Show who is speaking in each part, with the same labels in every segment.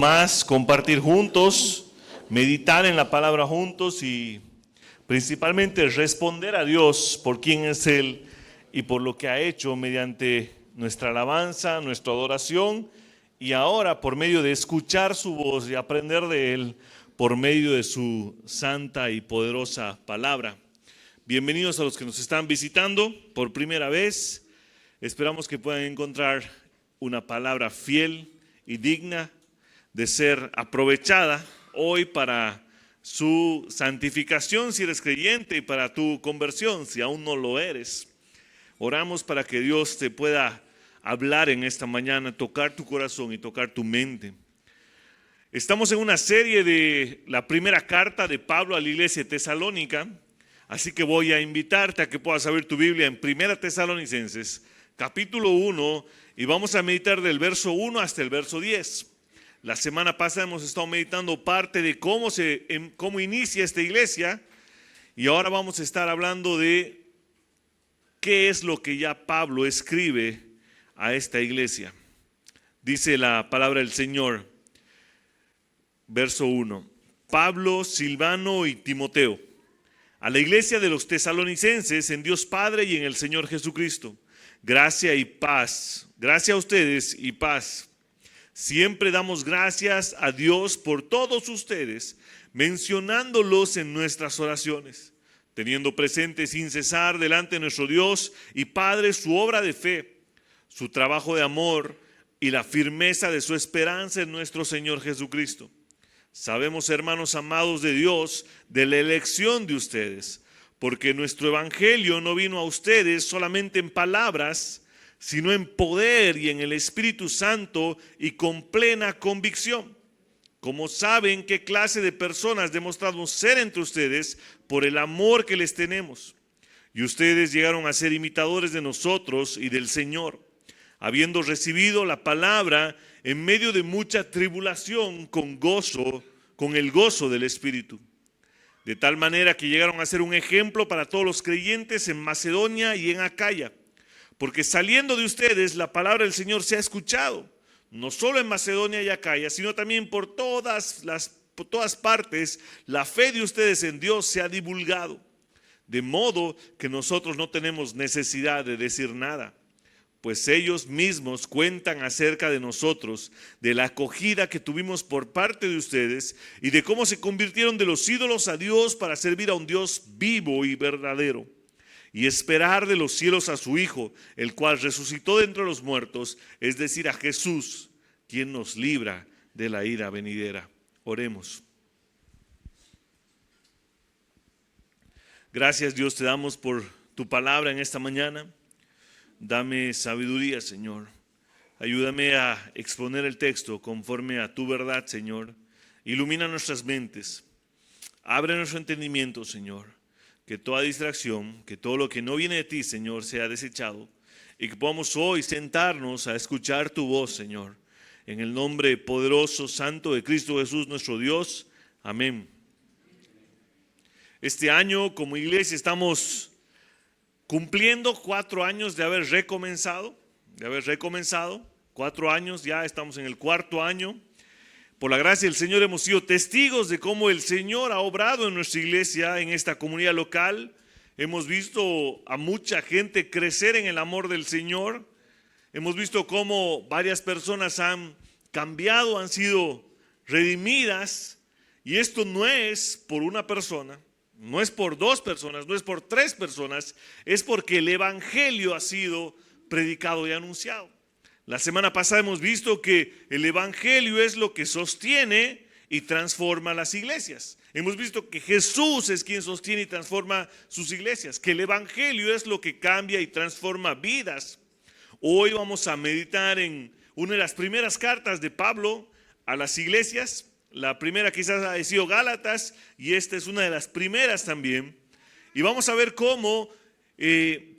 Speaker 1: Más compartir juntos, meditar en la palabra juntos y principalmente responder a Dios por quién es Él y por lo que ha hecho mediante nuestra alabanza, nuestra adoración y ahora por medio de escuchar su voz y aprender de Él por medio de su santa y poderosa palabra. Bienvenidos a los que nos están visitando por primera vez. Esperamos que puedan encontrar una palabra fiel y digna de ser aprovechada hoy para su santificación si eres creyente y para tu conversión si aún no lo eres. Oramos para que Dios te pueda hablar en esta mañana, tocar tu corazón y tocar tu mente. Estamos en una serie de la primera carta de Pablo a la iglesia tesalónica, así que voy a invitarte a que puedas abrir tu Biblia en Primera Tesalonicenses, capítulo 1, y vamos a meditar del verso 1 hasta el verso 10. La semana pasada hemos estado meditando parte de cómo inicia esta iglesia y ahora vamos a estar hablando de qué es lo que ya Pablo escribe a esta iglesia. Dice la palabra del Señor, verso 1, Pablo, Silvano y Timoteo, a la iglesia de los tesalonicenses en Dios Padre y en el Señor Jesucristo, gracia y paz, gracia a ustedes y paz. Siempre damos gracias a Dios por todos ustedes, mencionándolos en nuestras oraciones, teniendo presente sin cesar delante de nuestro Dios y Padre su obra de fe, su trabajo de amor y la firmeza de su esperanza en nuestro Señor Jesucristo. Sabemos, hermanos amados de Dios, de la elección de ustedes, porque nuestro evangelio no vino a ustedes solamente en palabras, sino en poder y en el Espíritu Santo y con plena convicción. Como saben qué clase de personas demostramos ser entre ustedes por el amor que les tenemos. Y ustedes llegaron a ser imitadores de nosotros y del Señor, habiendo recibido la palabra en medio de mucha tribulación con el gozo del Espíritu. De tal manera que llegaron a ser un ejemplo para todos los creyentes en Macedonia y en Acaya. Porque saliendo de ustedes la palabra del Señor se ha escuchado, no solo en Macedonia y Acaya, sino también por todas partes, la fe de ustedes en Dios se ha divulgado. De modo que nosotros no tenemos necesidad de decir nada, pues ellos mismos cuentan acerca de nosotros, de la acogida que tuvimos por parte de ustedes y de cómo se convirtieron de los ídolos a Dios para servir a un Dios vivo y verdadero. Y esperar de los cielos a su Hijo, el cual resucitó de entre los muertos, es decir, a Jesús, quien nos libra de la ira venidera. Oremos. Gracias, Dios, te damos por tu palabra en esta mañana. Dame sabiduría, Señor. Ayúdame a exponer el texto conforme a tu verdad, Señor. Ilumina nuestras mentes. Abre nuestro entendimiento, Señor. Que toda distracción, que todo lo que no viene de ti, Señor, sea desechado y que podamos hoy sentarnos a escuchar tu voz, Señor. En el nombre poderoso, santo de Cristo Jesús, nuestro Dios. Amén. Este año, como iglesia, estamos cumpliendo 4 años de haber recomenzado. 4 años, ya estamos en el 4º año. Por la gracia del Señor hemos sido testigos de cómo el Señor ha obrado en nuestra iglesia, en esta comunidad local. Hemos visto a mucha gente crecer en el amor del Señor. Hemos visto cómo varias personas han cambiado, han sido redimidas. Y esto no es por una persona, no es por 2 personas, no es por 3 personas. Es porque el evangelio ha sido predicado y anunciado. La semana pasada hemos visto que el evangelio es lo que sostiene y transforma las iglesias. Hemos visto que Jesús es quien sostiene y transforma sus iglesias, que el evangelio es lo que cambia y transforma vidas. Hoy vamos a meditar en una de las primeras cartas de Pablo a las iglesias. La primera quizás ha sido Gálatas y esta es una de las primeras también. Y vamos a ver cómo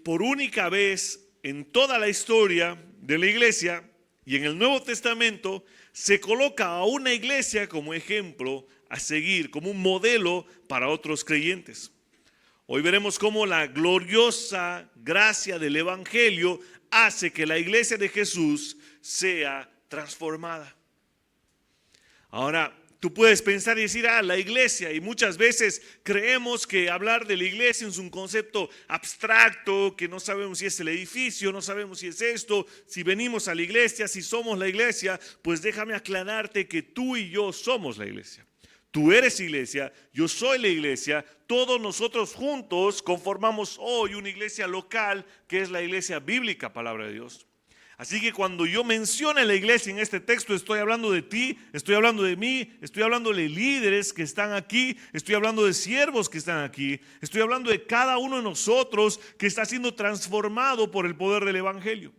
Speaker 1: por única vez en toda la historia de la iglesia y en el Nuevo Testamento se coloca a una iglesia como ejemplo a seguir, como un modelo para otros creyentes. Hoy veremos cómo la gloriosa gracia del evangelio hace que la iglesia de Jesús sea transformada. Ahora, tú puedes pensar y decir, la iglesia, y muchas veces creemos que hablar de la iglesia es un concepto abstracto, que no sabemos si es el edificio, no sabemos si es esto, si venimos a la iglesia, si somos la iglesia. Pues déjame aclararte que tú y yo somos la iglesia. Tú eres iglesia, yo soy la iglesia, todos nosotros juntos conformamos hoy una iglesia local que es la iglesia bíblica, palabra de Dios. Así que cuando yo mencione la iglesia en este texto, estoy hablando de ti, estoy hablando de mí, estoy hablando de líderes que están aquí, estoy hablando de siervos que están aquí, estoy hablando de cada uno de nosotros que está siendo transformado por el poder del evangelio.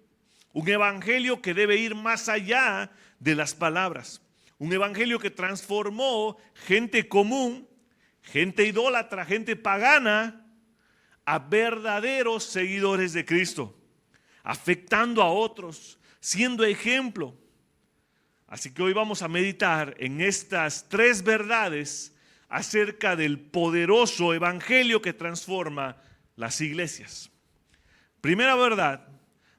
Speaker 1: Un evangelio que debe ir más allá de las palabras. Un evangelio que transformó gente común, gente idólatra, gente pagana, a verdaderos seguidores de Cristo, afectando a otros, siendo ejemplo. Así que hoy vamos a meditar en estas 3 verdades acerca del poderoso evangelio que transforma las iglesias. Primera verdad,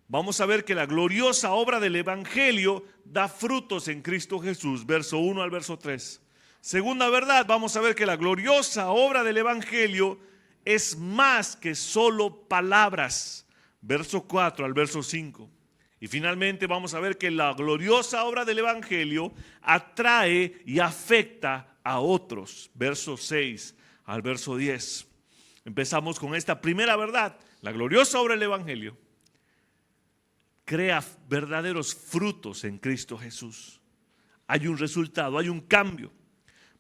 Speaker 1: vamos a ver que la gloriosa obra del evangelio da frutos en Cristo Jesús, verso 1 al verso 3. Segunda verdad, vamos a ver que la gloriosa obra del evangelio es más que solo palabras, verso 4 al verso 5. Y finalmente vamos a ver que la gloriosa obra del evangelio atrae y afecta a otros, verso 6 al verso 10. Empezamos con esta primera verdad. La gloriosa obra del evangelio crea verdaderos frutos en Cristo Jesús. Hay un resultado, hay un cambio.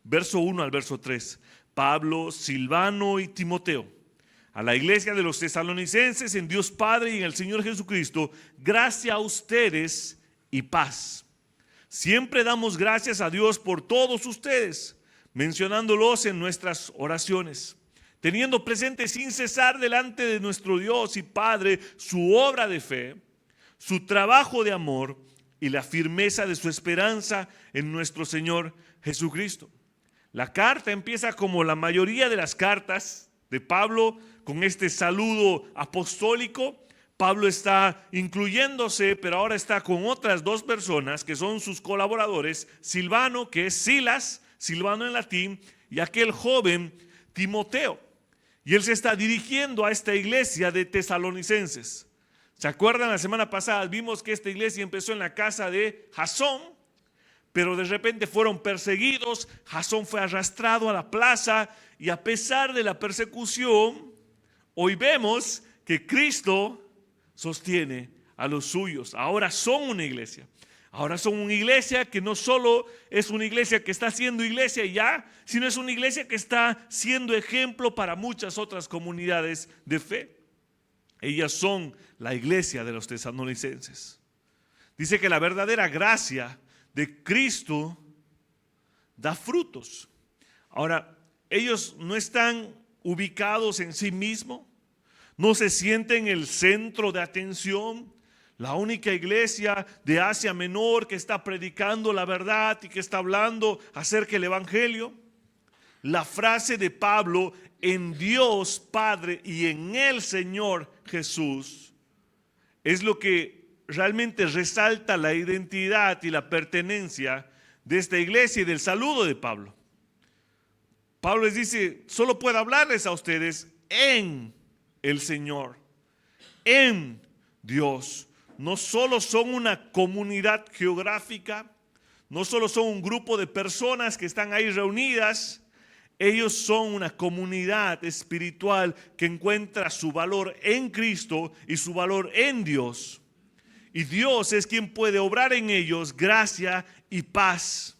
Speaker 1: Verso 1 al verso 3. Pablo, Silvano y Timoteo, a la iglesia de los tesalonicenses en Dios Padre y en el Señor Jesucristo, gracia a ustedes y paz. Siempre damos gracias a Dios por todos ustedes, mencionándolos en nuestras oraciones, teniendo presente sin cesar delante de nuestro Dios y Padre su obra de fe, su trabajo de amor y la firmeza de su esperanza en nuestro Señor Jesucristo. La carta empieza como la mayoría de las cartas de Pablo, con este saludo apostólico. Pablo está incluyéndose, pero ahora está con otras 2 personas que son sus colaboradores, Silvano, que es Silas, Silvano en latín, y aquel joven Timoteo. Y él se está dirigiendo a esta iglesia de tesalonicenses. ¿Se acuerdan? La semana pasada vimos que esta iglesia empezó en la casa de Jasón, pero de repente fueron perseguidos. Jasón fue arrastrado a la plaza y a pesar de la persecución, hoy vemos que Cristo sostiene a los suyos. Ahora son una iglesia. Ahora son una iglesia que no solo es una iglesia que está siendo iglesia ya, sino es una iglesia que está siendo ejemplo para muchas otras comunidades de fe. Ellas son la iglesia de los tesalonicenses. Dice que la verdadera gracia de Cristo da frutos. Ahora, ellos no están ubicados en sí mismos, no se sienten el centro de atención, la única iglesia de Asia Menor que está predicando la verdad y que está hablando acerca del evangelio. La frase de Pablo, en Dios Padre y en el Señor Jesús, es lo que realmente resalta la identidad y la pertenencia de esta iglesia y del saludo de Pablo. Pablo les dice, solo puedo hablarles a ustedes en el Señor, en Dios. No solo son una comunidad geográfica, no solo son un grupo de personas que están ahí reunidas. Ellos son una comunidad espiritual que encuentra su valor en Cristo y su valor en Dios. Y Dios es quien puede obrar en ellos gracia y paz.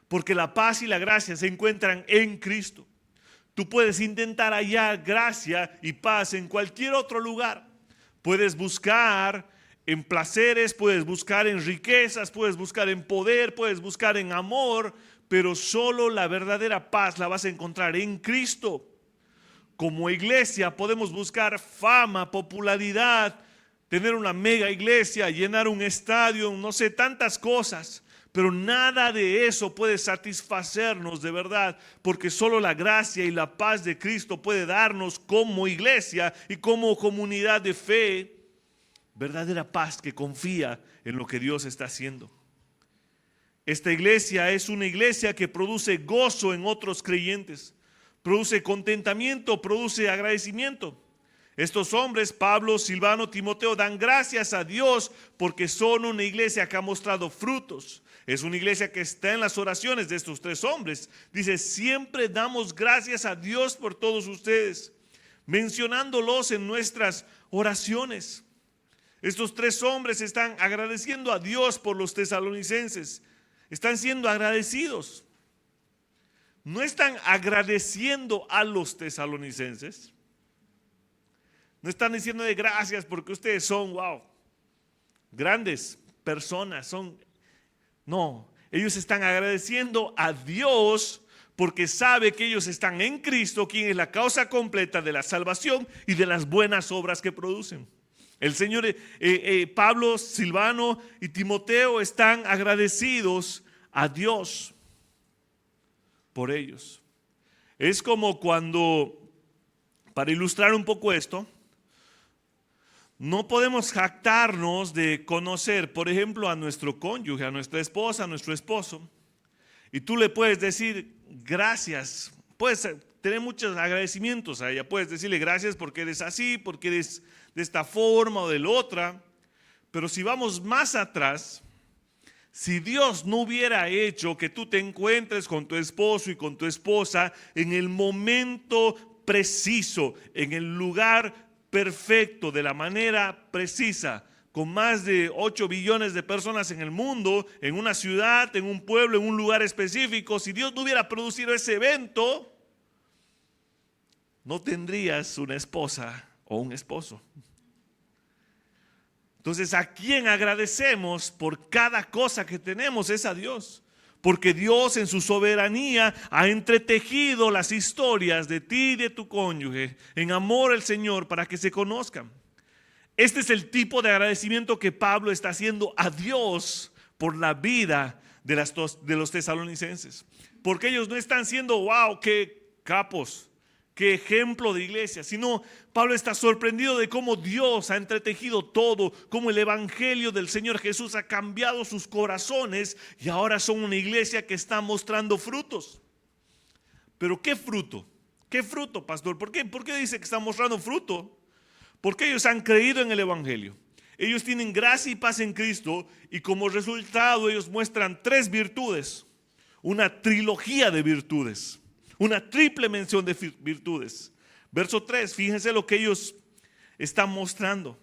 Speaker 1: Porque la paz y la gracia se encuentran en Cristo. Tú puedes intentar hallar gracia y paz en cualquier otro lugar. Puedes buscar en placeres, puedes buscar en riquezas, puedes buscar en poder, puedes buscar en amor, pero solo la verdadera paz la vas a encontrar en Cristo. Como iglesia podemos buscar fama, popularidad, tener una mega iglesia, llenar un estadio, no sé, tantas cosas, pero nada de eso puede satisfacernos de verdad, porque solo la gracia y la paz de Cristo puede darnos como iglesia y como comunidad de fe verdadera paz que confía en lo que Dios está haciendo. Esta iglesia es una iglesia que produce gozo en otros creyentes, produce contentamiento, produce agradecimiento. Estos hombres, Pablo, Silvano, Timoteo, dan gracias a Dios porque son una iglesia que ha mostrado frutos. Es una iglesia que está en las oraciones de estos tres hombres. Dice, siempre damos gracias a Dios por todos ustedes, mencionándolos en nuestras oraciones. Estos tres hombres están agradeciendo a Dios por los tesalonicenses. Están siendo agradecidos. No están agradeciendo a los tesalonicenses. No están diciendo de gracias porque ustedes son, wow, grandes personas. No, ellos están agradeciendo a Dios porque sabe que ellos están en Cristo, quien es la causa completa de la salvación y de las buenas obras que producen. El Señor, Pablo, Silvano y Timoteo están agradecidos a Dios por ellos. Es como cuando, para ilustrar un poco esto, no podemos jactarnos de conocer, por ejemplo, a nuestro cónyuge, a nuestra esposa, a nuestro esposo, y tú le puedes decir gracias, puedes tener muchos agradecimientos a ella, puedes decirle gracias porque eres así, porque eres de esta forma o de la otra, pero si vamos más atrás, si Dios no hubiera hecho que tú te encuentres con tu esposo y con tu esposa en el momento preciso, en el lugar perfecto, de la manera precisa, con más de 8 billones de personas en el mundo, en una ciudad, en un pueblo, en un lugar específico, si Dios no hubiera producido ese evento, no tendrías una esposa o un esposo. Entonces, ¿a quién agradecemos por cada cosa que tenemos? Es a Dios. Porque Dios en su soberanía ha entretejido las historias de ti y de tu cónyuge en amor al Señor para que se conozcan. Este es el tipo de agradecimiento que Pablo está haciendo a Dios por la vida de los tesalonicenses. Porque ellos no están siendo, wow, qué capos, qué ejemplo de iglesia, sino Pablo está sorprendido de cómo Dios ha entretejido todo, cómo el evangelio del Señor Jesús ha cambiado sus corazones y ahora son una iglesia que está mostrando frutos. Pero ¿qué fruto? ¿Qué fruto, pastor? ¿Por qué dice que está mostrando fruto? Porque ellos han creído en el evangelio. Ellos tienen gracia y paz en Cristo y como resultado ellos muestran 3 virtudes, una trilogía de virtudes. Una triple mención de virtudes. Verso 3, fíjense lo que ellos están mostrando.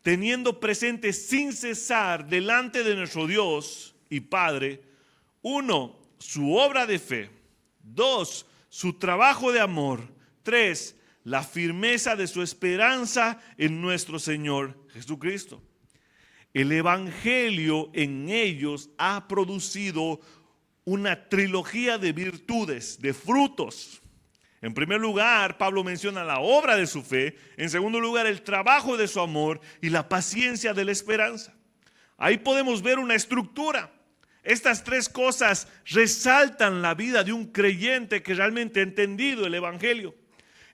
Speaker 1: Teniendo presente sin cesar delante de nuestro Dios y Padre, 1, su obra de fe. 2, su trabajo de amor. 3, la firmeza de su esperanza en nuestro Señor Jesucristo. El evangelio en ellos ha producido una trilogía de virtudes, de frutos. En primer lugar, Pablo menciona la obra de su fe. En segundo lugar, el trabajo de su amor y la paciencia de la esperanza. Ahí podemos ver una estructura. Estas 3 cosas resaltan la vida de un creyente que realmente ha entendido el evangelio.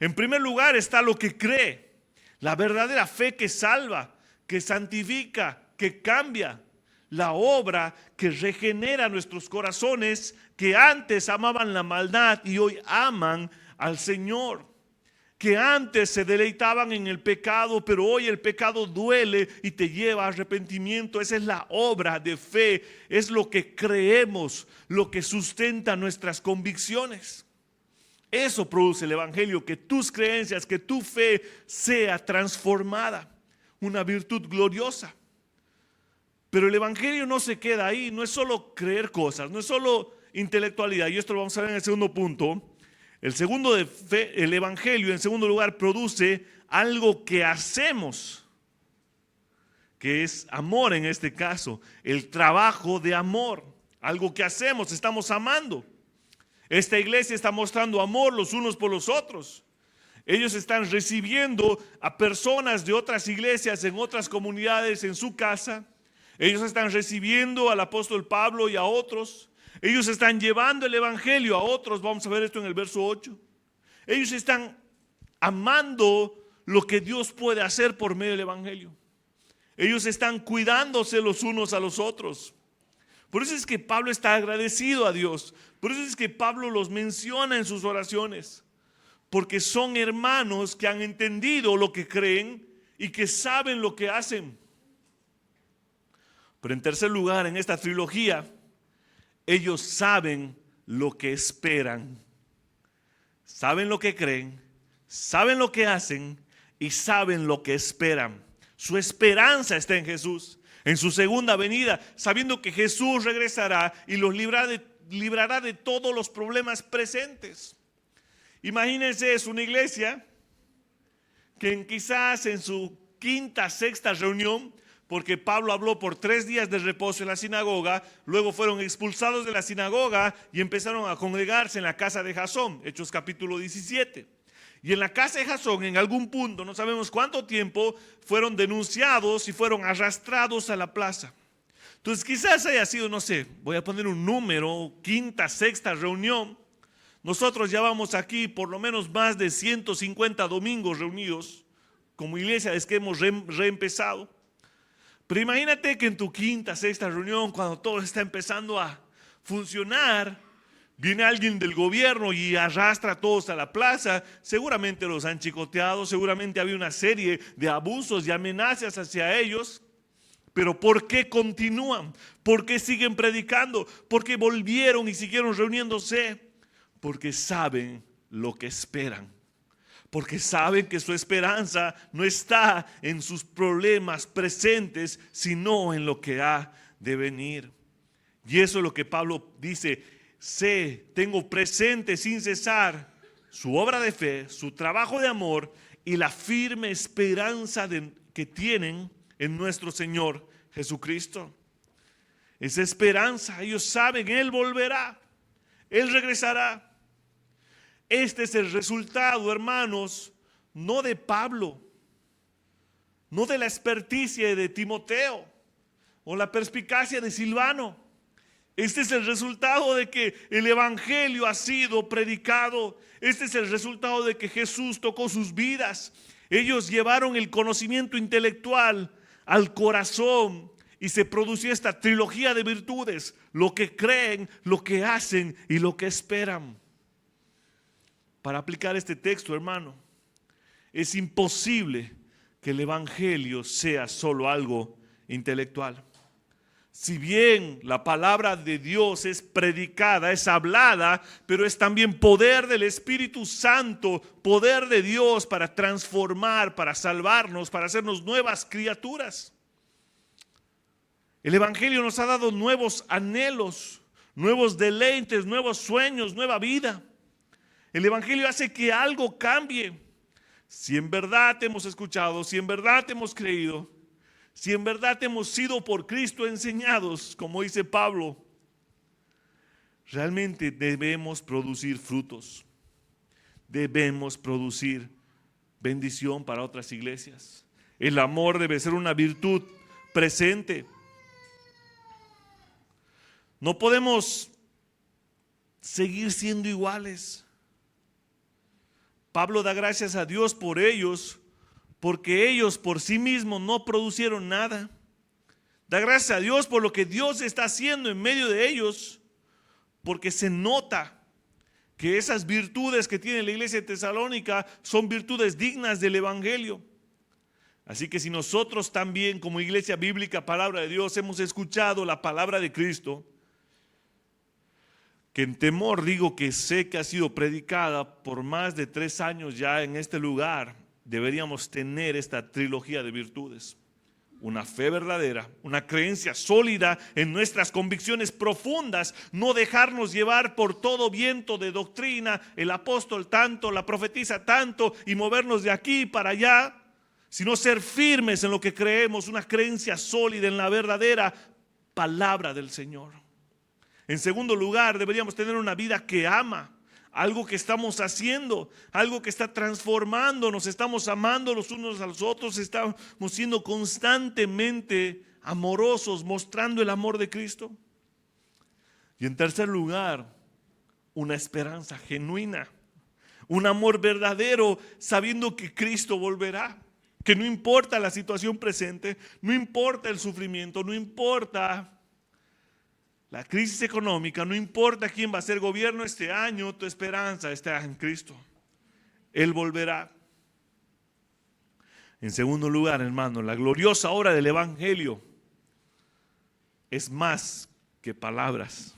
Speaker 1: En primer lugar está lo que cree, la verdadera fe que salva, que santifica, que cambia. La obra que regenera nuestros corazones que antes amaban la maldad y hoy aman al Señor. Que antes se deleitaban en el pecado, pero hoy el pecado duele y te lleva a arrepentimiento. Esa es la obra de fe, es lo que creemos, lo que sustenta nuestras convicciones. Eso produce el evangelio, que tus creencias, que tu fe sea transformada, una virtud gloriosa. Pero el evangelio no se queda ahí, no es solo creer cosas, no es solo intelectualidad. Y esto lo vamos a ver en el segundo punto. El evangelio, en segundo lugar, produce algo que hacemos, que es amor en este caso, el trabajo de amor. Algo que hacemos, estamos amando. Esta iglesia está mostrando amor los unos por los otros. Ellos están recibiendo a personas de otras iglesias en otras comunidades en su casa. Ellos están recibiendo al apóstol Pablo y a otros. Ellos están llevando el evangelio a otros. Vamos a ver esto en el verso 8. Ellos están amando lo que Dios puede hacer por medio del evangelio. Ellos están cuidándose los unos a los otros. Por eso es que Pablo está agradecido a Dios. Por eso es que Pablo los menciona en sus oraciones. Porque son hermanos que han entendido lo que creen y que saben lo que hacen. Pero en tercer lugar, en esta trilogía, ellos saben lo que esperan. Saben lo que creen, saben lo que hacen y saben lo que esperan. Su esperanza está en Jesús, en su segunda venida, sabiendo que Jesús regresará y los librará de todos los problemas presentes. Imagínense, es una iglesia que quizás en su quinta, sexta reunión, porque Pablo habló por 3 días de reposo en la sinagoga, luego fueron expulsados de la sinagoga y empezaron a congregarse en la casa de Jasón, Hechos capítulo 17. Y en la casa de Jasón, en algún punto, no sabemos cuánto tiempo, fueron denunciados y fueron arrastrados a la plaza. Entonces quizás haya sido, no sé, voy a poner un número, quinta, sexta reunión. Nosotros ya vamos aquí por lo menos más de 150 domingos reunidos como iglesia desde que hemos reempezado. Pero imagínate que en tu quinta, sexta reunión, cuando todo está empezando a funcionar, viene alguien del gobierno y arrastra a todos a la plaza. Seguramente los han chicoteado, seguramente había una serie de abusos y amenazas hacia ellos. Pero ¿por qué continúan? ¿Por qué siguen predicando? ¿Por qué volvieron y siguieron reuniéndose? Porque saben lo que esperan. Porque saben que su esperanza no está en sus problemas presentes, sino en lo que ha de venir. Y eso es lo que Pablo dice: tengo presente sin cesar su obra de fe, su trabajo de amor y la firme esperanza que tienen en nuestro Señor Jesucristo. Esa esperanza, ellos saben, Él volverá, Él regresará. Este es el resultado, hermanos, no de Pablo, no de la experticia de Timoteo o la perspicacia de Silvano. Este es el resultado de que el evangelio ha sido predicado. Este es el resultado de que Jesús tocó sus vidas. Ellos llevaron el conocimiento intelectual al corazón y se produció esta trilogía de virtudes: lo que creen, lo que hacen y lo que esperan. Para aplicar este texto, hermano, es imposible que el evangelio sea solo algo intelectual. Si bien la palabra de Dios es predicada, es hablada, pero es también poder del Espíritu Santo, poder de Dios para transformar, para salvarnos, para hacernos nuevas criaturas. El evangelio nos ha dado nuevos anhelos, nuevos deleites, nuevos sueños, nueva vida. El evangelio hace que algo cambie. Si en verdad hemos escuchado, si en verdad hemos creído, si en verdad hemos sido por Cristo enseñados, como dice Pablo, realmente debemos producir frutos. Debemos producir bendición para otras iglesias. El amor debe ser una virtud presente. No podemos seguir siendo iguales. Pablo da gracias a Dios por ellos, porque ellos por sí mismos no producieron nada. Da gracias a Dios por lo que Dios está haciendo en medio de ellos, porque se nota que esas virtudes que tiene la iglesia de Tesalónica son virtudes dignas del evangelio. Así que si nosotros también, como iglesia bíblica, palabra de Dios, hemos escuchado la palabra de Cristo, que en temor digo que sé que ha sido predicada por más de 3 años ya en este lugar, deberíamos tener esta trilogía de virtudes: una fe verdadera, una creencia sólida en nuestras convicciones profundas, no dejarnos llevar por todo viento de doctrina, el apóstol tanto, la profetisa tanto, y movernos de aquí para allá, sino ser firmes en lo que creemos, una creencia sólida en la verdadera palabra del Señor. En segundo lugar, deberíamos tener una vida que ama, algo que estamos haciendo, algo que está transformando, nos estamos amando los unos a los otros, estamos siendo constantemente amorosos, mostrando el amor de Cristo. Y en tercer lugar, una esperanza genuina, un amor verdadero, sabiendo que Cristo volverá, que no importa la situación presente, no importa el sufrimiento, no importa la crisis económica, no importa quién va a ser gobierno este año, tu esperanza está en Cristo. Él volverá. En segundo lugar, hermano, la gloriosa obra del Evangelio es más que palabras.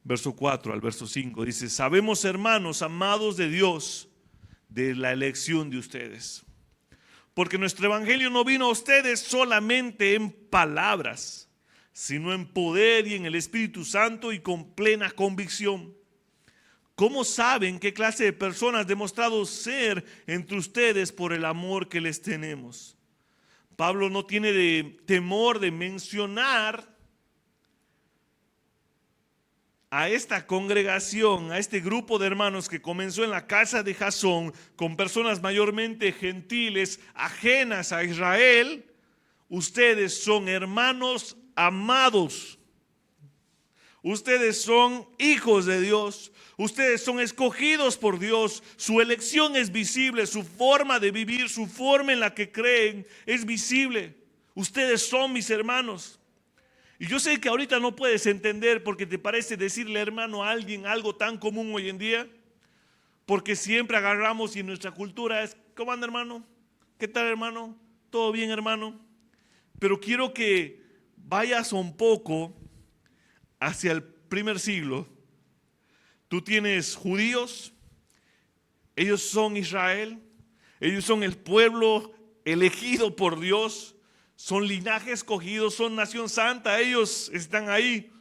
Speaker 1: Verso 4 al verso 5 dice: sabemos, hermanos amados de Dios, de la elección de ustedes, porque nuestro evangelio no vino a ustedes solamente en palabras, sino en poder y en el Espíritu Santo y con plena convicción. ¿Cómo saben qué clase de personas demostrado ser entre ustedes por el amor que les tenemos? Pablo no tiene temor de mencionar a esta congregación, a este grupo de hermanos que comenzó en la casa de Jasón, con personas mayormente gentiles, ajenas a Israel. Ustedes son hermanos amados. Ustedes son hijos de Dios. Ustedes son escogidos por Dios. Su elección es visible. Su forma de vivir, su forma en la que creen es visible. Ustedes son mis hermanos. Y yo sé que ahorita no puedes entender porque te parece decirle hermano a alguien algo tan común hoy en día. Porque siempre agarramos y nuestra cultura es: ¿cómo anda, hermano? ¿Qué tal, hermano? ¿Todo bien, hermano? Pero quiero que vayas un poco hacia el primer siglo. Tú tienes judíos, ellos son Israel, ellos son el pueblo elegido por Dios, son linaje escogido, son nación santa, ellos están ahí,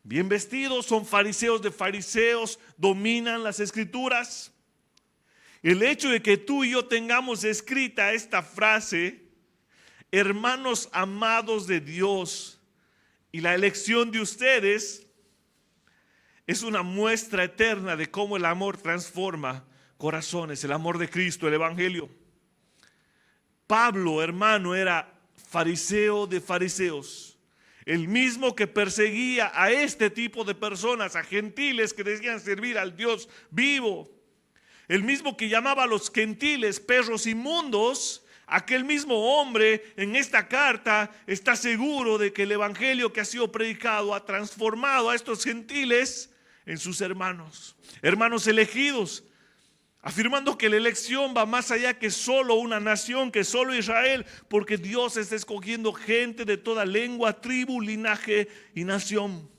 Speaker 1: bien vestidos, son fariseos de fariseos, dominan las escrituras. El hecho de que tú y yo tengamos escrita esta frase, hermanos amados de Dios, y la elección de ustedes, es una muestra eterna de cómo el amor transforma corazones, el amor de Cristo, el Evangelio. Pablo, hermano, era fariseo de fariseos, el mismo que perseguía a este tipo de personas, a gentiles que decían servir al Dios vivo, el mismo que llamaba a los gentiles perros inmundos. Aquel mismo hombre en esta carta está seguro de que el evangelio que ha sido predicado ha transformado a estos gentiles en sus hermanos, hermanos elegidos, afirmando que la elección va más allá que solo una nación, que solo Israel, porque Dios está escogiendo gente de toda lengua, tribu, linaje y nación.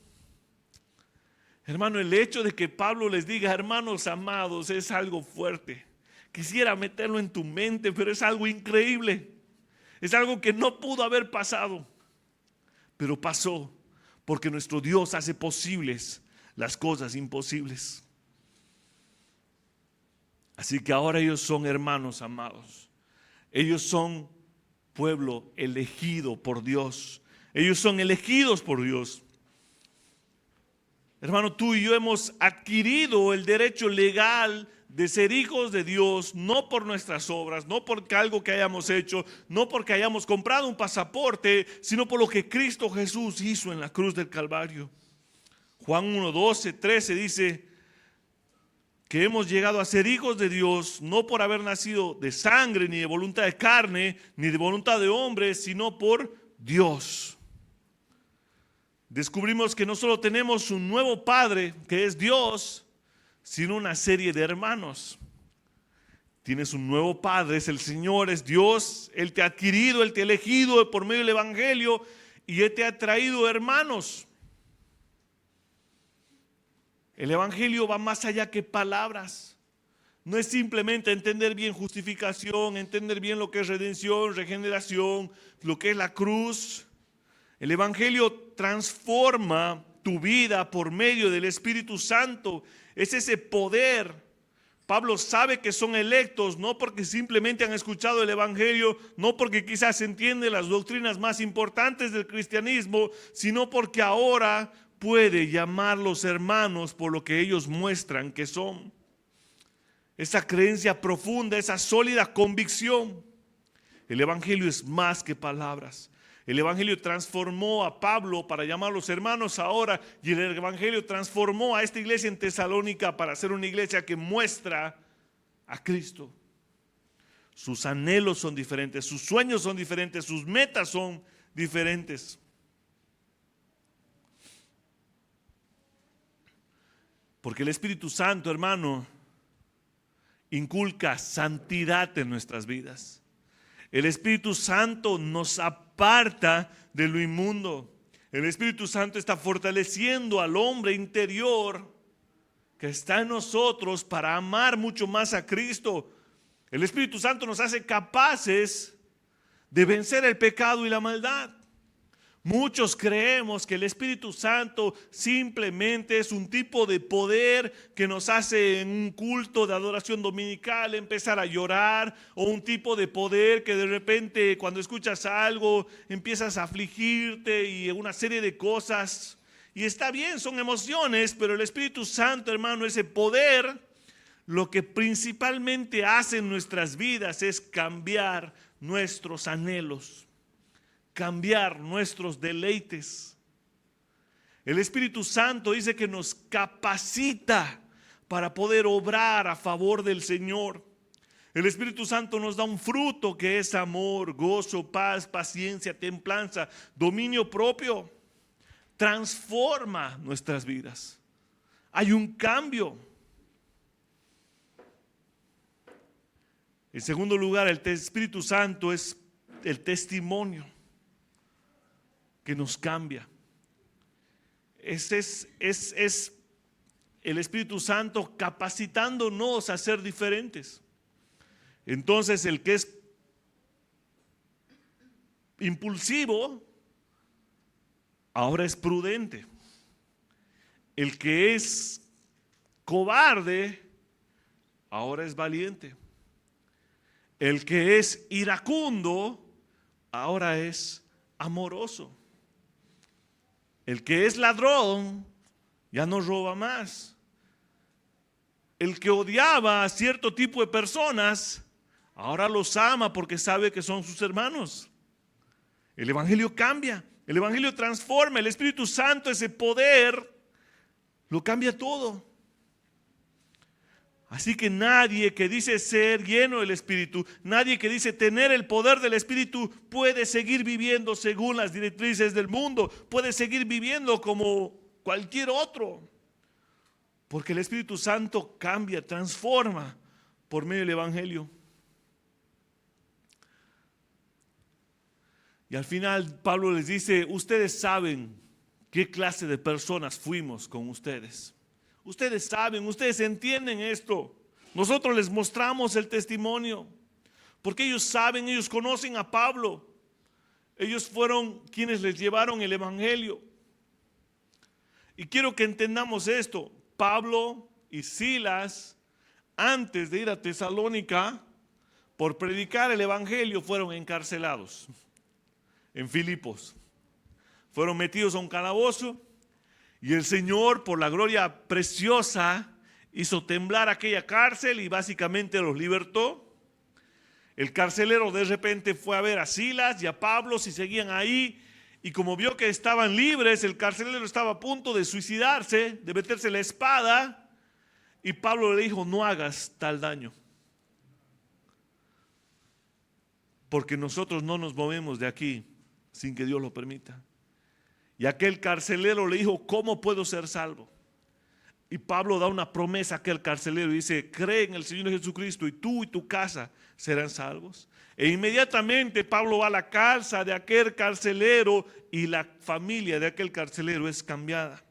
Speaker 1: Hermano, el hecho de que Pablo les diga hermanos amados es algo fuerte. Quisiera meterlo en tu mente, pero es algo increíble. Es algo que no pudo haber pasado, pero pasó, porque nuestro Dios hace posibles las cosas imposibles. Así que ahora ellos son hermanos amados. Ellos son pueblo elegido por Dios. Ellos son elegidos por Dios. Hermano, tú y yo hemos adquirido el derecho legal de ser hijos de Dios, no por nuestras obras, no por algo que hayamos hecho, no porque hayamos comprado un pasaporte, sino por lo que Cristo Jesús hizo en la cruz del Calvario. Juan 1, 12, 13 dice que hemos llegado a ser hijos de Dios no por haber nacido de sangre, ni de voluntad de carne, ni de voluntad de hombre, sino por Dios. Descubrimos que no solo tenemos un nuevo Padre, que es Dios, sino una serie de hermanos. Tienes un nuevo Padre, es el Señor, es Dios. Él te ha adquirido, Él te ha elegido por medio del Evangelio y Él te ha traído hermanos. El Evangelio va más allá que palabras. No es simplemente entender bien justificación, entender bien lo que es redención, regeneración, lo que es la cruz. El Evangelio transforma tu vida por medio del Espíritu Santo. Es ese poder. Pablo sabe que son electos no porque simplemente han escuchado el Evangelio, no porque quizás entienden las doctrinas más importantes del cristianismo, sino porque ahora puede llamarlos hermanos por lo que ellos muestran que son. Esa creencia profunda, esa sólida convicción. El Evangelio es más que palabras. El Evangelio transformó a Pablo para llamarlos hermanos ahora, y el Evangelio transformó a esta iglesia en Tesalónica para ser una iglesia que muestra a Cristo. Sus anhelos son diferentes, sus sueños son diferentes, sus metas son diferentes. Porque el Espíritu Santo, hermano, inculca santidad en nuestras vidas. El Espíritu Santo nos aparta de lo inmundo. El Espíritu Santo está fortaleciendo al hombre interior que está en nosotros para amar mucho más a Cristo. El Espíritu Santo nos hace capaces de vencer el pecado y la maldad. Muchos creemos que el Espíritu Santo simplemente es un tipo de poder que nos hace en un culto de adoración dominical empezar a llorar, o un tipo de poder que de repente cuando escuchas algo empiezas a afligirte y una serie de cosas. Y está bien, son emociones, pero el Espíritu Santo, hermano, ese poder, lo que principalmente hace en nuestras vidas es cambiar nuestros anhelos, cambiar nuestros deleites. El Espíritu Santo dice que nos capacita para poder obrar a favor del Señor. El Espíritu Santo nos da un fruto que es amor, gozo, paz, paciencia, templanza, dominio propio. Transforma nuestras vidas. Hay un cambio. En segundo lugar, el Espíritu Santo es el testimonio que nos cambia. Ese es el Espíritu Santo capacitándonos a ser diferentes. Entonces, el que es impulsivo ahora es prudente. El que es cobarde ahora es valiente. El que es iracundo ahora es amoroso. El que es ladrón ya no roba más. El que odiaba a cierto tipo de personas ahora los ama porque sabe que son sus hermanos. El Evangelio cambia, el Evangelio transforma, el Espíritu Santo, ese poder, lo cambia todo. Así que nadie que dice ser lleno del Espíritu, nadie que dice tener el poder del Espíritu puede seguir viviendo según las directrices del mundo, puede seguir viviendo como cualquier otro. Porque el Espíritu Santo cambia, transforma por medio del Evangelio. Y al final Pablo les dice, ustedes saben qué clase de personas fuimos con ustedes. Ustedes saben, ustedes entienden esto. Nosotros les mostramos el testimonio, porque ellos saben, ellos conocen a Pablo. Ellos fueron quienes les llevaron el Evangelio. Y quiero que entendamos esto. Pablo y Silas, antes de ir a Tesalónica, por predicar el Evangelio, fueron encarcelados en Filipos. Fueron metidos a un calabozo. Y el Señor, por la gloria preciosa, hizo temblar aquella cárcel y básicamente los libertó. El carcelero de repente fue a ver a Silas y a Pablo si seguían ahí. Y como vio que estaban libres, el carcelero estaba a punto de suicidarse, de meterse la espada. Y Pablo le dijo, no hagas tal daño. Porque nosotros no nos movemos de aquí sin que Dios lo permita. Y aquel carcelero le dijo, ¿cómo puedo ser salvo? Y Pablo da una promesa a aquel carcelero y dice, cree en el Señor Jesucristo y tú y tu casa serán salvos. E inmediatamente Pablo va a la casa de aquel carcelero y la familia de aquel carcelero es cambiada.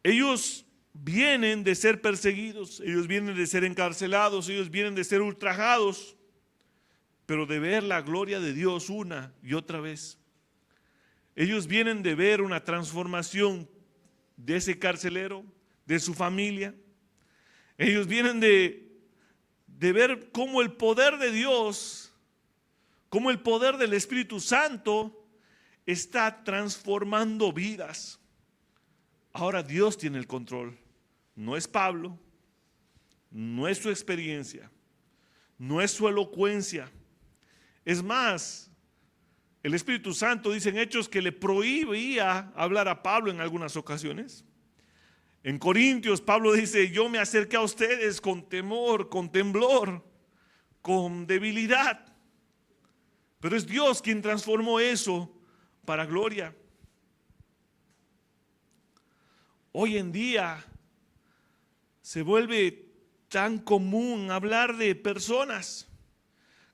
Speaker 1: Ellos vienen de ser perseguidos, ellos vienen de ser encarcelados, ellos vienen de ser ultrajados, pero de ver la gloria de Dios una y otra vez. Ellos vienen de ver una transformación de ese carcelero, de su familia. Ellos vienen de ver cómo el poder de Dios, cómo el poder del Espíritu Santo está transformando vidas. Ahora Dios tiene el control. No es Pablo, no es su experiencia, no es su elocuencia. Es más, el Espíritu Santo dice en Hechos que le prohibía hablar a Pablo en algunas ocasiones. En Corintios Pablo dice, yo me acerqué a ustedes con temor, con temblor, con debilidad. Pero es Dios quien transformó eso para gloria. Hoy en día se vuelve tan común hablar de personas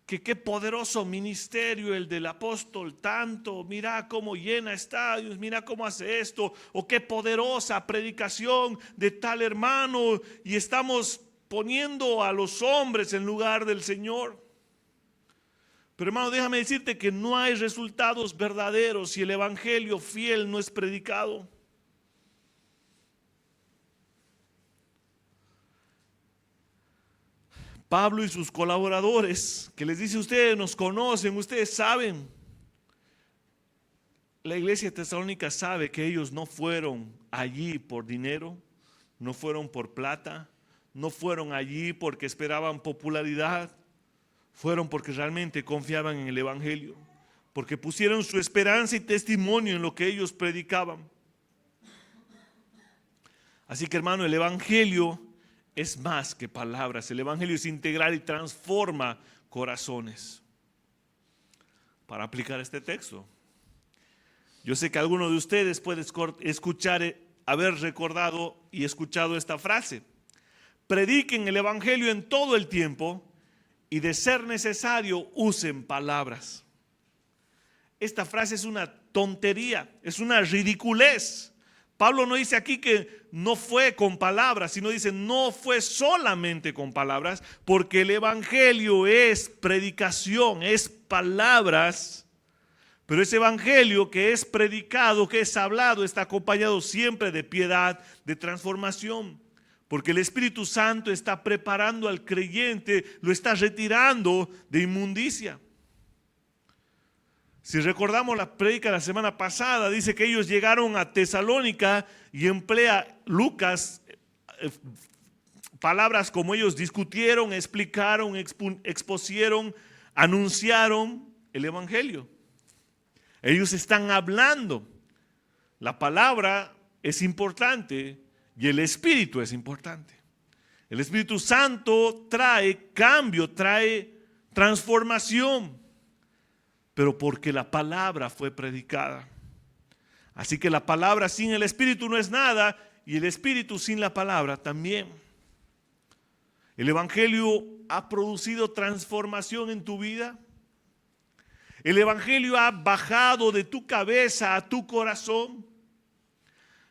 Speaker 1: que qué poderoso ministerio el del apóstol tanto, mira cómo llena estadios, mira cómo hace esto, o qué poderosa predicación de tal hermano, y estamos poniendo a los hombres en lugar del Señor. Pero hermano, déjame decirte que no hay resultados verdaderos si el evangelio fiel no es predicado. Pablo y sus colaboradores, que les dice: ustedes nos conocen, ustedes saben. La iglesia de Tesalónica sabe que ellos no fueron allí por dinero, no fueron por plata, no fueron allí porque esperaban popularidad, fueron porque realmente confiaban en el evangelio, porque pusieron su esperanza y testimonio en lo que ellos predicaban. Así que hermano, el evangelio es más que palabras. El evangelio es integral y transforma corazones. Para aplicar este texto, yo sé que alguno de ustedes puede escuchar, haber recordado y escuchado esta frase: prediquen el evangelio en todo el tiempo y de ser necesario usen palabras. Esta frase es una tontería, es una ridiculez. Pablo no dice aquí que no fue con palabras, sino dice no fue solamente con palabras, porque el evangelio es predicación, es palabras, pero ese evangelio que es predicado, que es hablado, está acompañado siempre de piedad, de transformación, porque el Espíritu Santo está preparando al creyente, lo está retirando de inmundicia. Si recordamos la prédica de la semana pasada, dice que ellos llegaron a Tesalónica y emplea Lucas palabras como ellos discutieron, explicaron, expusieron, anunciaron el evangelio. Ellos están hablando. La palabra es importante y el Espíritu es importante. El Espíritu Santo trae cambio, trae transformación, pero porque la palabra fue predicada. Así que la palabra sin el Espíritu no es nada, y el Espíritu sin la palabra también. El evangelio ha producido transformación en tu vida. El evangelio ha bajado de tu cabeza a tu corazón.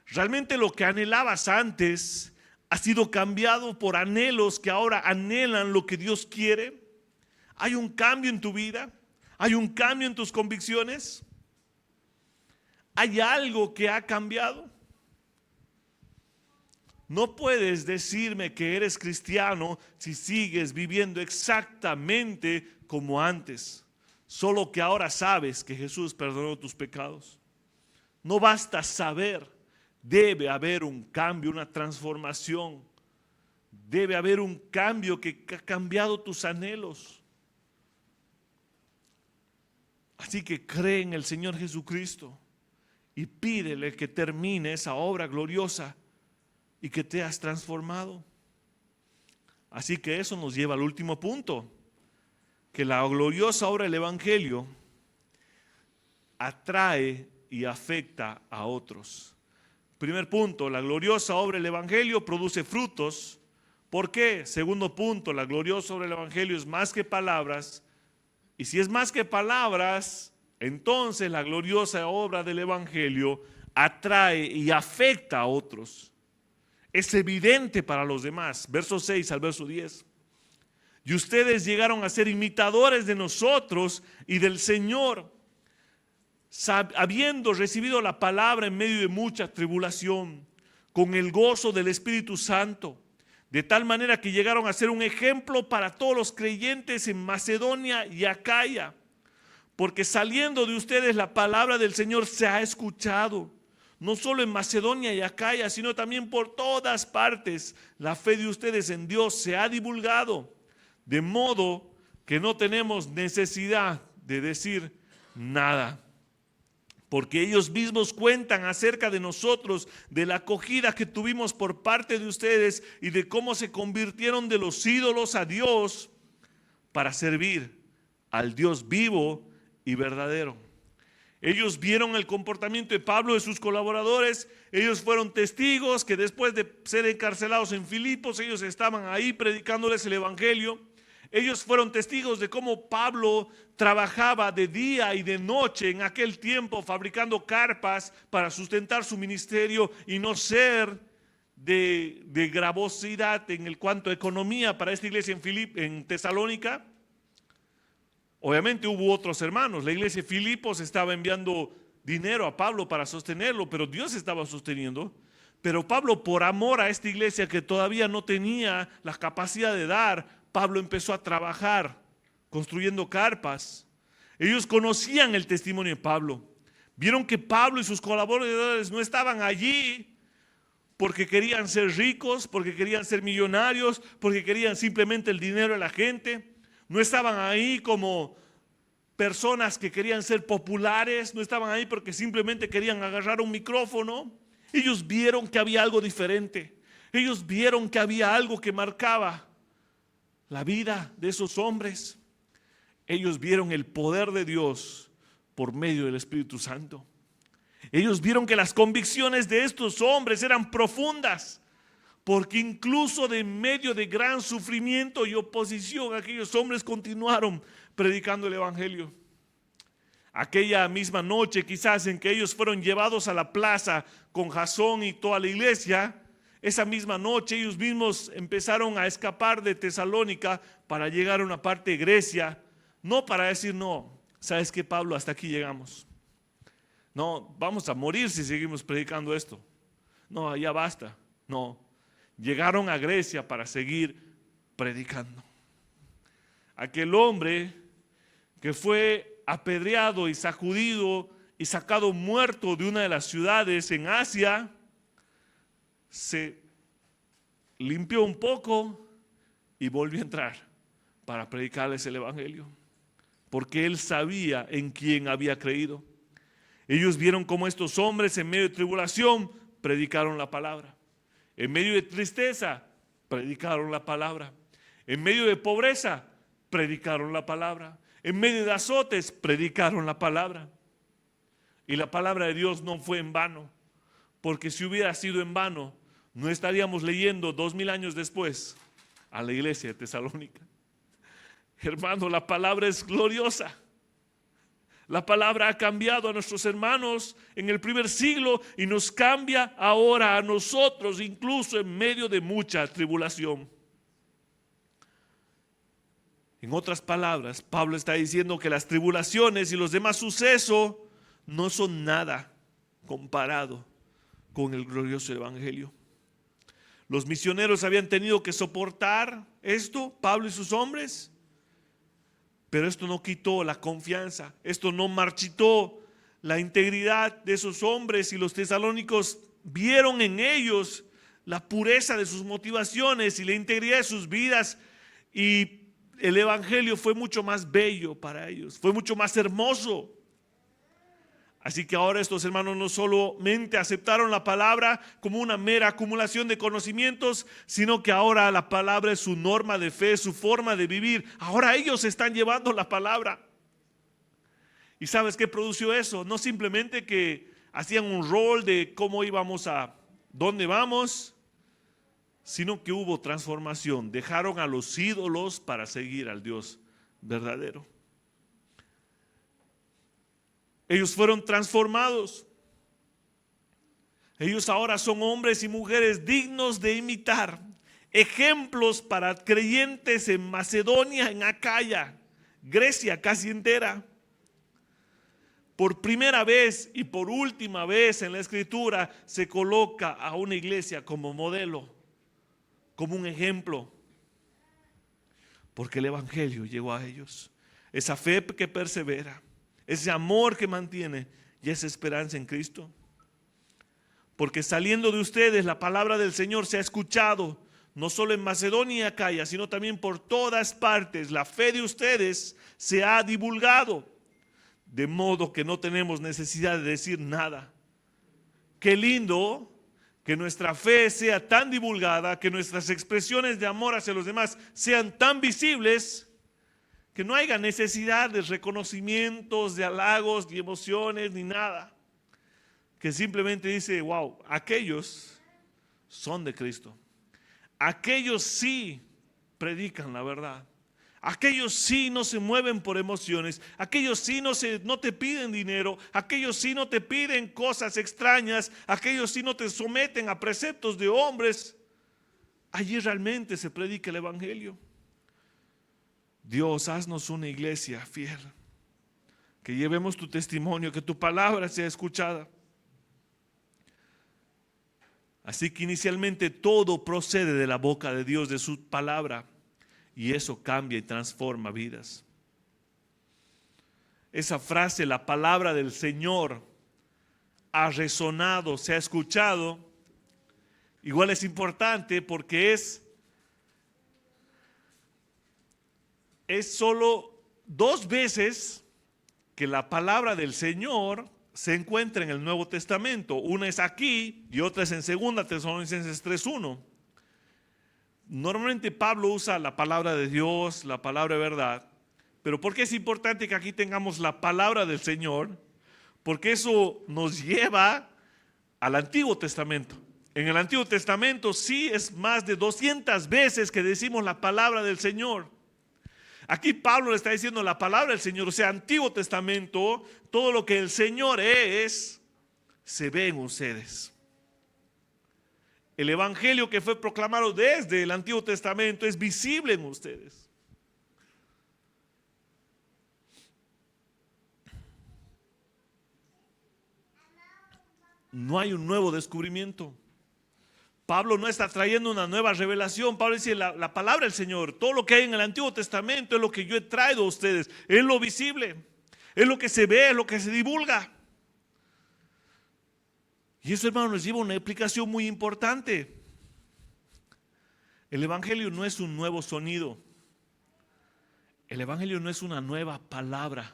Speaker 1: Realmente lo que anhelabas antes ha sido cambiado por anhelos que ahora anhelan lo que Dios quiere. Hay un cambio en tu vida. ¿Hay un cambio en tus convicciones? ¿Hay algo que ha cambiado? No puedes decirme que eres cristiano si sigues viviendo exactamente como antes, solo que ahora sabes que Jesús perdonó tus pecados. No basta saber, debe haber un cambio, una transformación. Debe haber un cambio que ha cambiado tus anhelos. Así que cree en el Señor Jesucristo y pídele que termine esa obra gloriosa y que te has transformado. Así que eso nos lleva al último punto, que la gloriosa obra del evangelio atrae y afecta a otros. Primer punto, la gloriosa obra del evangelio produce frutos. ¿Por qué? Segundo punto, la gloriosa obra del evangelio es más que palabras. Y si es más que palabras, entonces la gloriosa obra del evangelio atrae y afecta a otros. Es evidente para los demás. Verso 6 al verso 10. Y ustedes llegaron a ser imitadores de nosotros y del Señor, habiendo recibido la palabra en medio de mucha tribulación, con el gozo del Espíritu Santo, de tal manera que llegaron a ser un ejemplo para todos los creyentes en Macedonia y Acaya, porque saliendo de ustedes la palabra del Señor se ha escuchado, no solo en Macedonia y Acaya, sino también por todas partes. La fe de ustedes en Dios se ha divulgado, de modo que no tenemos necesidad de decir nada. Porque ellos mismos cuentan acerca de nosotros, de la acogida que tuvimos por parte de ustedes y de cómo se convirtieron de los ídolos a Dios para servir al Dios vivo y verdadero. Ellos vieron el comportamiento de Pablo y de sus colaboradores. Ellos fueron testigos que después de ser encarcelados en Filipos, ellos estaban ahí predicándoles el evangelio. Ellos fueron testigos de cómo Pablo trabajaba de día y de noche en aquel tiempo fabricando carpas para sustentar su ministerio y no ser de gravosidad en el cuanto a economía para esta iglesia en Tesalónica. Obviamente hubo otros hermanos. La iglesia de Filipos estaba enviando dinero a Pablo para sostenerlo, pero Dios estaba sosteniendo. Pero Pablo, por amor a esta iglesia que todavía no tenía la capacidad de dar, Pablo empezó a trabajar construyendo carpas. Ellos conocían el testimonio de Pablo. Vieron que Pablo y sus colaboradores no estaban allí porque querían ser ricos, porque querían ser millonarios, porque querían simplemente el dinero de la gente. No estaban ahí como personas que querían ser populares, no estaban ahí porque simplemente querían agarrar un micrófono. Ellos vieron que había algo diferente. Ellos vieron que había algo que marcaba la vida de esos hombres. Ellos vieron el poder de Dios por medio del Espíritu Santo. Ellos vieron que las convicciones de estos hombres eran profundas, porque incluso de medio de gran sufrimiento y oposición, aquellos hombres continuaron predicando el evangelio. Aquella misma noche, quizás en que ellos fueron llevados a la plaza con Jasón y toda la iglesia, esa misma noche ellos mismos empezaron a escapar de Tesalónica para llegar a una parte de Grecia, no para decir, no, ¿sabes qué, Pablo? Hasta aquí llegamos. No, vamos a morir si seguimos predicando esto. No, ya basta. No, llegaron a Grecia para seguir predicando. Aquel hombre que fue apedreado y sacudido y sacado muerto de una de las ciudades en Asia, se limpió un poco y volvió a entrar para predicarles el evangelio, porque él sabía en quién había creído. Ellos vieron cómo estos hombres en medio de tribulación predicaron la palabra, en medio de tristeza predicaron la palabra, en medio de pobreza predicaron la palabra, en medio de azotes predicaron la palabra. Y la palabra de Dios no fue en vano, porque si hubiera sido en vano, no estaríamos leyendo 2000 años después a la iglesia de Tesalónica. Hermano, la palabra es gloriosa. La palabra ha cambiado a nuestros hermanos en el primer siglo y nos cambia ahora a nosotros, incluso en medio de mucha tribulación. En otras palabras, Pablo está diciendo que las tribulaciones y los demás sucesos no son nada comparado con el glorioso evangelio. Los misioneros habían tenido que soportar esto, Pablo y sus hombres, pero esto no quitó la confianza, esto no marchitó la integridad de esos hombres, y los tesalónicos vieron en ellos la pureza de sus motivaciones y la integridad de sus vidas, y el evangelio fue mucho más bello para ellos, fue mucho más hermoso. Así que ahora estos hermanos no solamente aceptaron la palabra como una mera acumulación de conocimientos, sino que ahora la palabra es su norma de fe, su forma de vivir. Ahora ellos están llevando la palabra. ¿Y sabes qué produjo eso? No simplemente que hacían un rol de cómo íbamos a dónde vamos, sino que hubo transformación. Dejaron a los ídolos para seguir al Dios verdadero. Ellos fueron transformados. Ellos ahora son hombres y mujeres dignos de imitar, ejemplos para creyentes en Macedonia, en Acaya, Grecia casi entera. Por primera vez y por última vez en la Escritura se coloca a una iglesia como modelo, como un ejemplo, porque el evangelio llegó a ellos. Esa fe que persevera, ese amor que mantiene y esa esperanza en Cristo. Porque saliendo de ustedes la palabra del Señor se ha escuchado, no solo en Macedonia y Acaya, sino también por todas partes. La fe de ustedes se ha divulgado, de modo que no tenemos necesidad de decir nada. Qué lindo que nuestra fe sea tan divulgada, que nuestras expresiones de amor hacia los demás sean tan visibles, Que no haya necesidad de reconocimientos, de halagos, ni emociones, ni nada. Que simplemente dice, wow, aquellos son de Cristo. Aquellos sí predican la verdad. Aquellos sí no se mueven por emociones. Aquellos sí no te piden dinero. Aquellos sí no te piden cosas extrañas. Aquellos sí no te someten a preceptos de hombres. Allí realmente se predica el evangelio. Dios, haznos una iglesia fiel. Que llevemos tu testimonio, que tu palabra sea escuchada. Así que inicialmente todo procede de la boca de Dios, de su palabra. Y eso cambia y transforma vidas. Esa frase, la palabra del Señor, ha resonado, se ha escuchado. Igual es importante porque es solo 2 veces que la palabra del Señor se encuentra en el Nuevo Testamento. Una es aquí y otra es en 2 Tesalonicenses 3:1. Normalmente Pablo usa la palabra de Dios, la palabra de verdad. Pero ¿por qué es importante que aquí tengamos la palabra del Señor? Porque eso nos lleva al Antiguo Testamento. En el Antiguo Testamento sí es más de 200 veces que decimos la palabra del Señor. Aquí Pablo le está diciendo la palabra del Señor, o sea, Antiguo Testamento, todo lo que el Señor es, se ve en ustedes. El evangelio que fue proclamado desde el Antiguo Testamento es visible en ustedes. No hay un nuevo descubrimiento. Pablo no está trayendo una nueva revelación. Pablo dice la palabra del Señor, todo lo que hay en el Antiguo Testamento es lo que yo he traído a ustedes. Es lo visible, es lo que se ve, es lo que se divulga. Y eso, hermano, nos lleva a una explicación muy importante. El evangelio no es un nuevo sonido. El evangelio no es una nueva palabra.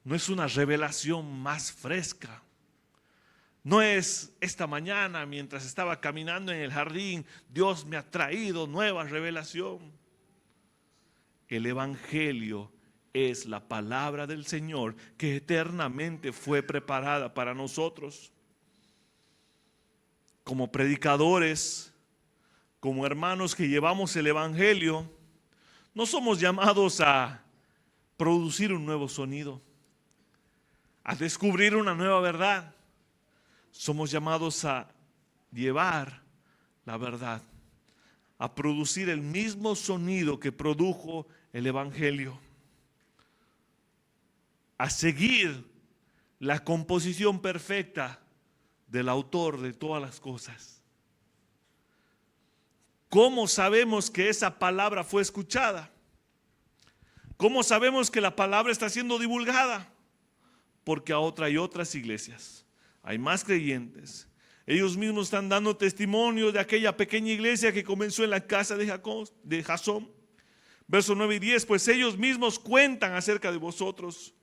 Speaker 1: No es una revelación más fresca. No es esta mañana mientras estaba caminando en el jardín, Dios me ha traído nueva revelación. El evangelio es la palabra del Señor que eternamente fue preparada para nosotros. Como predicadores, como hermanos que llevamos el evangelio, no somos llamados a producir un nuevo sonido, a descubrir una nueva verdad. Somos llamados a llevar la verdad, a producir el mismo sonido que produjo el evangelio, a seguir la composición perfecta del autor de todas las cosas. ¿Cómo sabemos que esa palabra fue escuchada? ¿Cómo sabemos que la palabra está siendo divulgada? Porque ahora hay otras iglesias, hay más creyentes. Ellos mismos están dando testimonio de aquella pequeña iglesia que comenzó en la casa de Jasón. Versos 9 y 10, pues ellos mismos cuentan acerca de vosotros,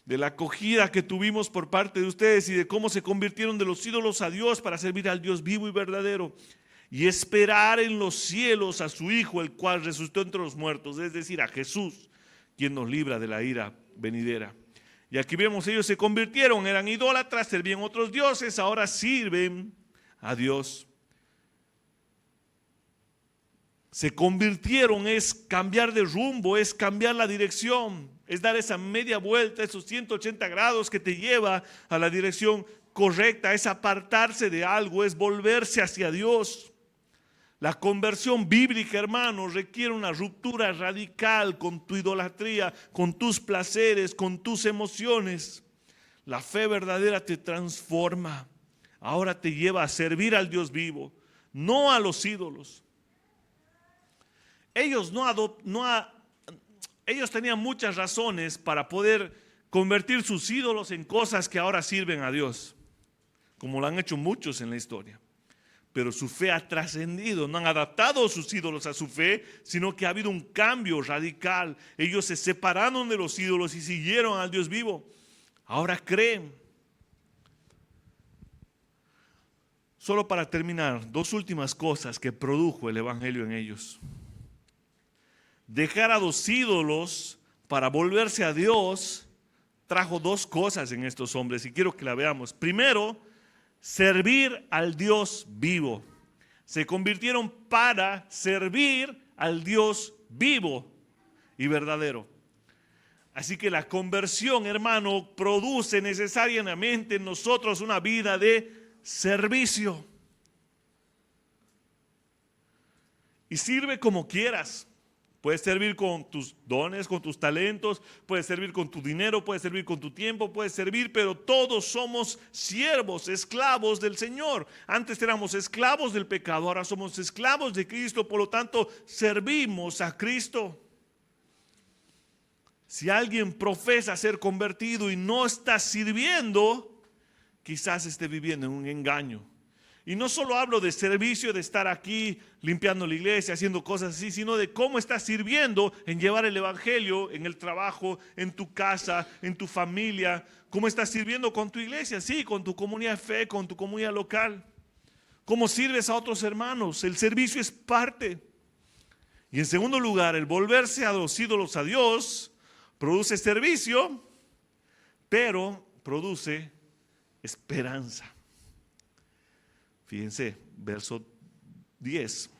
Speaker 1: de la acogida que tuvimos por parte de ustedes y de cómo se convirtieron de los ídolos a Dios para servir al Dios vivo y verdadero y esperar en los cielos a su Hijo, el cual resucitó entre los muertos, es decir, a Jesús, quien nos libra de la ira venidera. Y aquí vemos, ellos se convirtieron, eran idólatras, servían otros dioses, ahora sirven a Dios. Se convirtieron, es cambiar de rumbo, es cambiar la dirección, es dar esa media vuelta, esos 180 grados que te lleva a la dirección correcta, es apartarse de algo, es volverse hacia Dios. La conversión bíblica, hermanos, requiere una ruptura radical con tu idolatría, con tus placeres, con tus emociones. La fe verdadera te transforma. Ahora te lleva a servir al Dios vivo, no a los ídolos. Ellos ellos tenían muchas razones para poder convertir sus ídolos en cosas que ahora sirven a Dios, como lo han hecho muchos en la historia. Pero su fe ha trascendido, no han adaptado sus ídolos a su fe, sino que ha habido un cambio radical. Ellos se separaron de los ídolos y siguieron al Dios vivo. Ahora creen. Solo para terminar, 2 últimas cosas que produjo el evangelio en ellos. dejar a los ídolos para volverse a Dios trajo dos cosas en estos hombres y quiero que la veamos. Primero, servir al Dios vivo. Se convirtieron para servir al Dios vivo y verdadero. Así que la conversión, hermano, produce necesariamente en nosotros una vida de servicio. Y sirve como quieras. Puedes servir con tus dones, con tus talentos, puedes servir con tu dinero, puedes servir con tu tiempo, puedes servir, pero todos somos siervos, esclavos del Señor. Antes éramos esclavos del pecado, ahora somos esclavos de Cristo, por lo tanto servimos a Cristo. Si alguien profesa ser convertido y no está sirviendo, quizás esté viviendo en un engaño. Y no solo hablo de servicio, de estar aquí limpiando la iglesia, haciendo cosas así, sino de cómo estás sirviendo en llevar el evangelio en el trabajo, en tu casa, en tu familia. Cómo estás sirviendo con tu iglesia, sí, con tu comunidad de fe, con tu comunidad local. Cómo sirves a otros hermanos. El servicio es parte. Y en segundo lugar, el volverse a los ídolos a Dios produce servicio, pero produce esperanza. Fíjense, verso 10.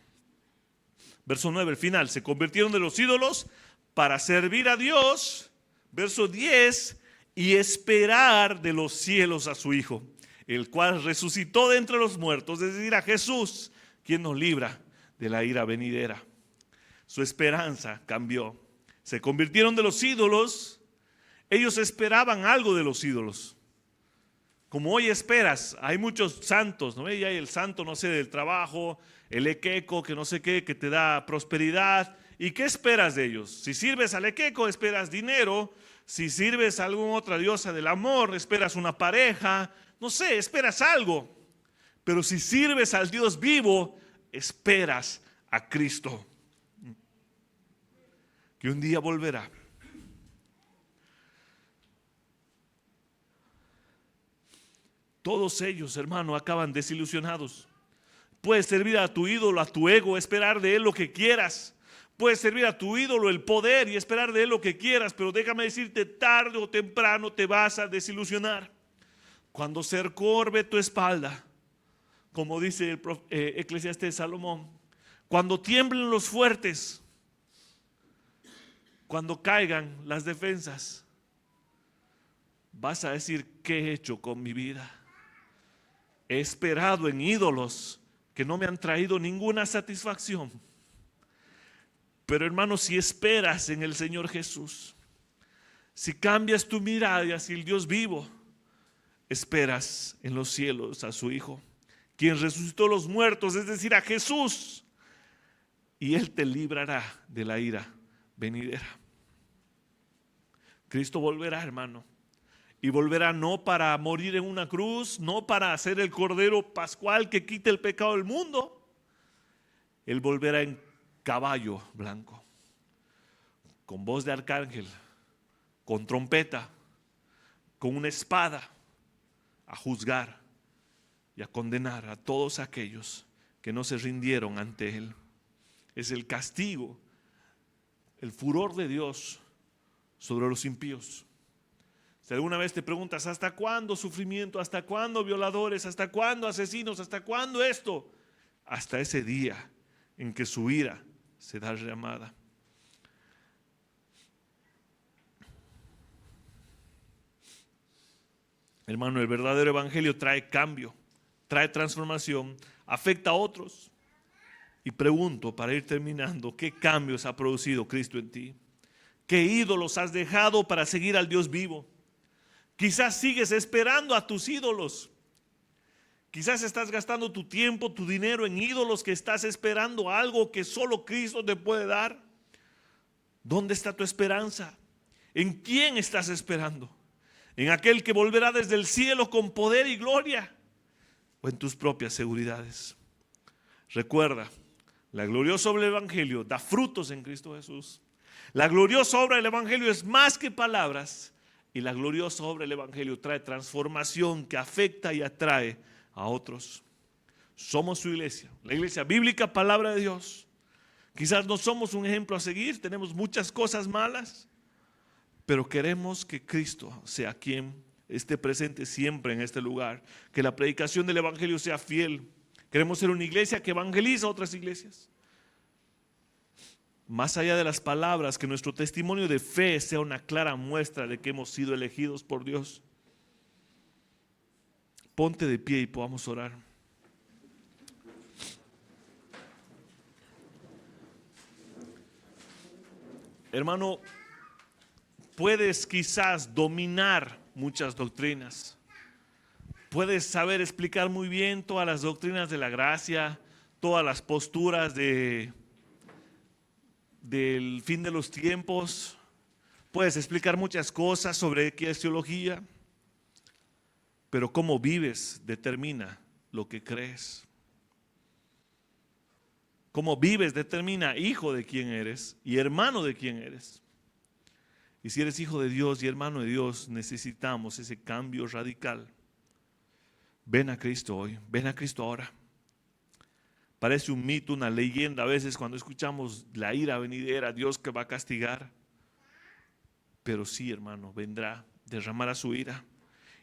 Speaker 1: Verso 9, al final, se convirtieron de los ídolos para servir a Dios. Verso 10, y esperar de los cielos a su Hijo, el cual resucitó de entre los muertos, es decir, a Jesús, quien nos libra de la ira venidera. Su esperanza cambió. Se convirtieron de los ídolos. Ellos esperaban algo de los ídolos. Como hoy esperas, hay muchos santos, ¿no? Y hay el santo, no sé, del trabajo, el equeco, que no sé qué, que te da prosperidad. ¿Y qué esperas de ellos? Si sirves al equeco, esperas dinero. Si sirves a alguna otra diosa del amor, esperas una pareja. No sé, esperas algo. Pero si sirves al Dios vivo, esperas a Cristo, que un día volverá. Todos ellos, hermano, acaban desilusionados. Puedes servir a tu ídolo, a tu ego, esperar de él lo que quieras. Puedes servir a tu ídolo el poder y esperar de él lo que quieras, pero déjame decirte, tarde o temprano te vas a desilusionar. Cuando se encorve tu espalda, como dice el Eclesiastés Salomón, cuando tiemblen los fuertes, cuando caigan las defensas, vas a decir, ¿qué he hecho con mi vida? He esperado en ídolos que no me han traído ninguna satisfacción. Pero hermano, si esperas en el Señor Jesús, si cambias tu mirada hacia el Dios vivo, esperas en los cielos a su Hijo, quien resucitó a los muertos, es decir, a Jesús, y Él te librará de la ira venidera. Cristo volverá, hermano. Y volverá no para morir en una cruz, no para ser el Cordero Pascual que quite el pecado del mundo. Él volverá en caballo blanco, con voz de arcángel, con trompeta, con una espada, a juzgar y a condenar a todos aquellos que no se rindieron ante Él. Es el castigo, el furor de Dios sobre los impíos. Si alguna vez te preguntas, ¿hasta cuándo sufrimiento? ¿Hasta cuándo violadores? ¿Hasta cuándo asesinos? ¿Hasta cuándo esto? Hasta ese día en que su ira será derramada. Hermano, el verdadero evangelio trae cambio, trae transformación, afecta a otros. Y pregunto, para ir terminando, ¿qué cambios ha producido Cristo en ti? ¿Qué ídolos has dejado para seguir al Dios vivo? Quizás sigues esperando a tus ídolos. Quizás estás gastando tu tiempo, tu dinero en ídolos que estás esperando algo que solo Cristo te puede dar. ¿Dónde está tu esperanza? ¿En quién estás esperando? ¿En aquel que volverá desde el cielo con poder y gloria? ¿O en tus propias seguridades? Recuerda, la gloriosa obra del evangelio da frutos en Cristo Jesús. La gloriosa obra del evangelio es más que palabras. Y la gloriosa obra del evangelio trae transformación que afecta y atrae a otros. Somos su iglesia, la iglesia bíblica, palabra de Dios. Quizás no somos un ejemplo a seguir, tenemos muchas cosas malas, pero queremos que Cristo sea quien esté presente siempre en este lugar, que la predicación del evangelio sea fiel. Queremos ser una iglesia que evangeliza a otras iglesias. Más allá de las palabras, que nuestro testimonio de fe sea una clara muestra de que hemos sido elegidos por Dios. Ponte de pie y podamos orar. Hermano, puedes quizás dominar muchas doctrinas. Puedes saber explicar muy bien todas las doctrinas de la gracia, todas las posturas del fin de los tiempos. Puedes explicar muchas cosas sobre qué es teología, pero cómo vives determina lo que crees. Cómo vives determina hijo de quién eres y hermano de quién eres. Y si eres hijo de Dios y hermano de Dios, necesitamos ese cambio radical. Ven a Cristo hoy, ven a Cristo ahora. Parece un mito, una leyenda a veces cuando escuchamos la ira venidera, Dios que va a castigar. Pero sí, hermano, vendrá, derramará su ira.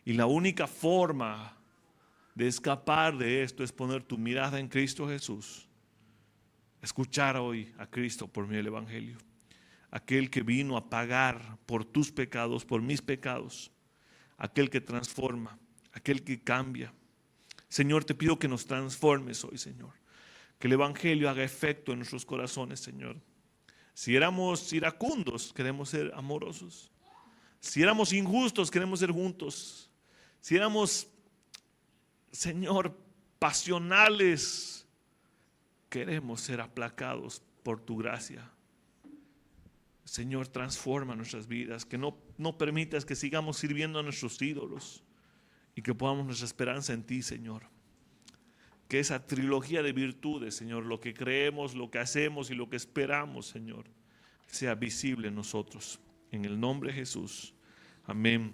Speaker 1: Y la única forma de escapar de esto es poner tu mirada en Cristo Jesús. Escuchar hoy a Cristo por medio del evangelio. Aquel que vino a pagar por tus pecados, por mis pecados. Aquel que transforma, aquel que cambia. Señor, te pido que nos transformes hoy, Señor. Que el evangelio haga efecto en nuestros corazones, Señor. Si éramos iracundos, queremos ser amorosos. Si éramos injustos, queremos ser juntos. Si éramos, Señor, pasionales, queremos ser aplacados por tu gracia. Señor, transforma nuestras vidas, que no permitas que sigamos sirviendo a nuestros ídolos y que pongamos nuestra esperanza en ti, Señor. Que esa trilogía de virtudes, Señor, lo que creemos, lo que hacemos y lo que esperamos, Señor, sea visible en nosotros. En el nombre de Jesús. Amén.